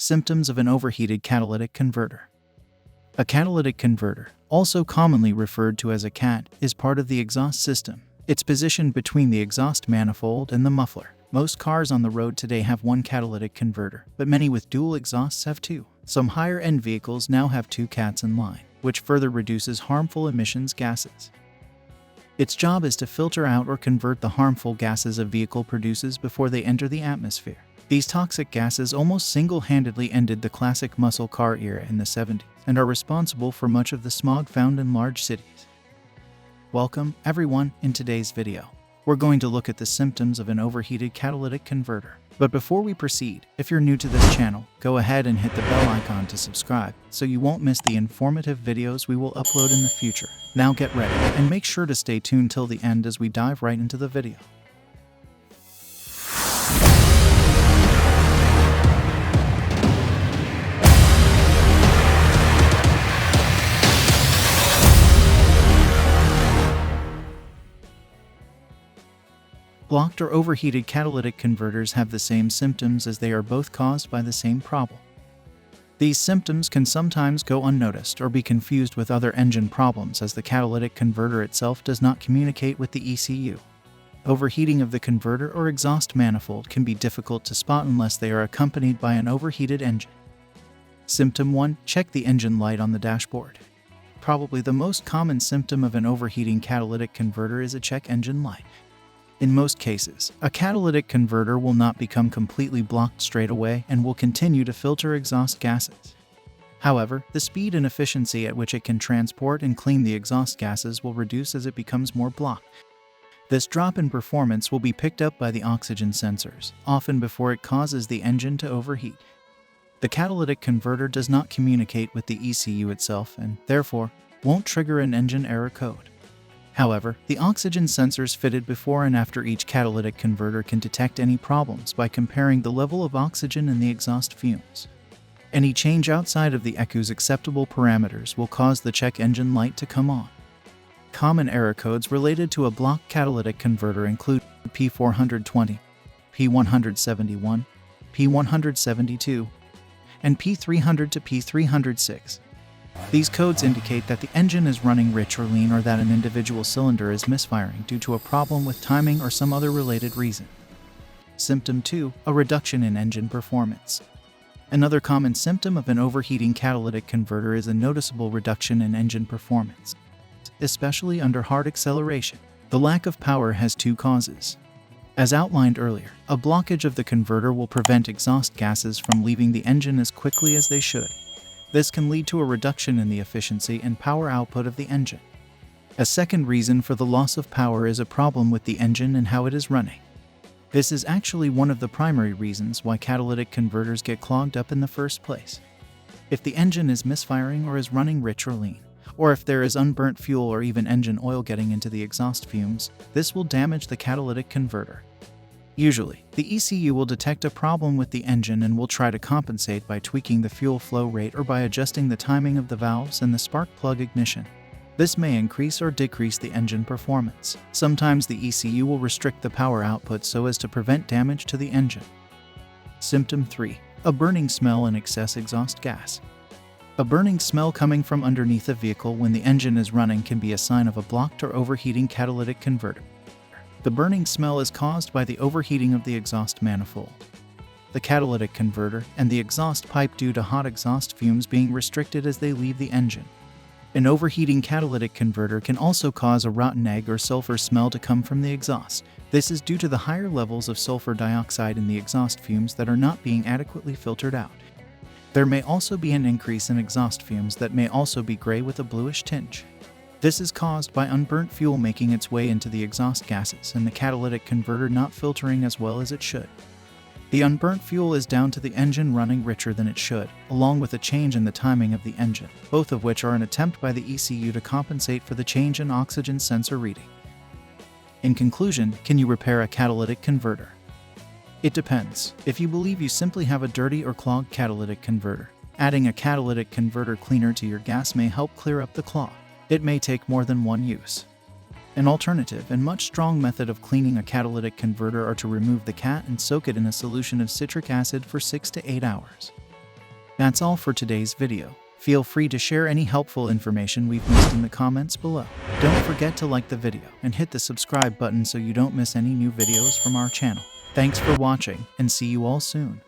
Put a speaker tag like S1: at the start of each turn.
S1: Symptoms of an overheated catalytic converter. A catalytic converter, also commonly referred to as a CAT, is part of the exhaust system. It's positioned between the exhaust manifold and the muffler. Most cars on the road today have one catalytic converter, but many with dual exhausts have two. Some higher-end vehicles now have two CATs in line, which further reduces harmful emissions gases. Its job is to filter out or convert the harmful gases a vehicle produces before they enter the atmosphere. These toxic gases almost single-handedly ended the classic muscle car era in the 70s and are responsible for much of the smog found in large cities. Welcome, everyone. In today's video, we're going to look at the symptoms of an overheated catalytic converter. But before we proceed, if you're new to this channel, go ahead and hit the bell icon to subscribe so you won't miss the informative videos we will upload in the future. Now get ready and make sure to stay tuned till the end as we dive right into the video. Blocked or overheated catalytic converters have the same symptoms as they are both caused by the same problem. These symptoms can sometimes go unnoticed or be confused with other engine problems as the catalytic converter itself does not communicate with the ECU. Overheating of the converter or exhaust manifold can be difficult to spot unless they are accompanied by an overheated engine. Symptom 1. Check the engine light on the dashboard. Probably the most common symptom of an overheating catalytic converter is a check engine light. In most cases, a catalytic converter will not become completely blocked straight away and will continue to filter exhaust gases. However, the speed and efficiency at which it can transport and clean the exhaust gases will reduce as it becomes more blocked. This drop in performance will be picked up by the oxygen sensors, often before it causes the engine to overheat. The catalytic converter does not communicate with the ECU itself and, therefore, won't trigger an engine error code. However, the oxygen sensors fitted before and after each catalytic converter can detect any problems by comparing the level of oxygen in the exhaust fumes. Any change outside of the ECU's acceptable parameters will cause the check engine light to come on. Common error codes related to a blocked catalytic converter include P420, P171, P172, and P300 to P306. These codes indicate that the engine is running rich or lean or that an individual cylinder is misfiring due to a problem with timing or some other related reason. Symptom 2. A reduction in engine performance. Another common symptom of an overheating catalytic converter is a noticeable reduction in engine performance, especially under hard acceleration. The lack of power has two causes. As outlined earlier, a blockage of the converter will prevent exhaust gases from leaving the engine as quickly as they should. This can lead to a reduction in the efficiency and power output of the engine. A second reason for the loss of power is a problem with the engine and how it is running. This is actually one of the primary reasons why catalytic converters get clogged up in the first place. If the engine is misfiring or is running rich or lean, or if there is unburnt fuel or even engine oil getting into the exhaust fumes, this will damage the catalytic converter. Usually, the ECU will detect a problem with the engine and will try to compensate by tweaking the fuel flow rate or by adjusting the timing of the valves and the spark plug ignition. This may increase or decrease the engine performance. Sometimes the ECU will restrict the power output so as to prevent damage to the engine. Symptom 3. A burning smell and excess exhaust gas. A burning smell coming from underneath a vehicle when the engine is running can be a sign of a blocked or overheating catalytic converter. The burning smell is caused by the overheating of the exhaust manifold, the catalytic converter, and the exhaust pipe due to hot exhaust fumes being restricted as they leave the engine. An overheating catalytic converter can also cause a rotten egg or sulfur smell to come from the exhaust. This is due to the higher levels of sulfur dioxide in the exhaust fumes that are not being adequately filtered out. There may also be an increase in exhaust fumes that may also be gray with a bluish tinge. This is caused by unburnt fuel making its way into the exhaust gases and the catalytic converter not filtering as well as it should. The unburnt fuel is down to the engine running richer than it should, along with a change in the timing of the engine, both of which are an attempt by the ECU to compensate for the change in oxygen sensor reading. In conclusion, can you repair a catalytic converter? It depends. If you believe you simply have a dirty or clogged catalytic converter, adding a catalytic converter cleaner to your gas may help clear up the clog. It may take more than one use. An alternative and much strong method of cleaning a catalytic converter are to remove the cat and soak it in a solution of citric acid for 6 to 8 hours. That's all for today's video. Feel free to share any helpful information we've missed in the comments below. Don't forget to like the video and hit the subscribe button so you don't miss any new videos from our channel. Thanks for watching, and see you all soon.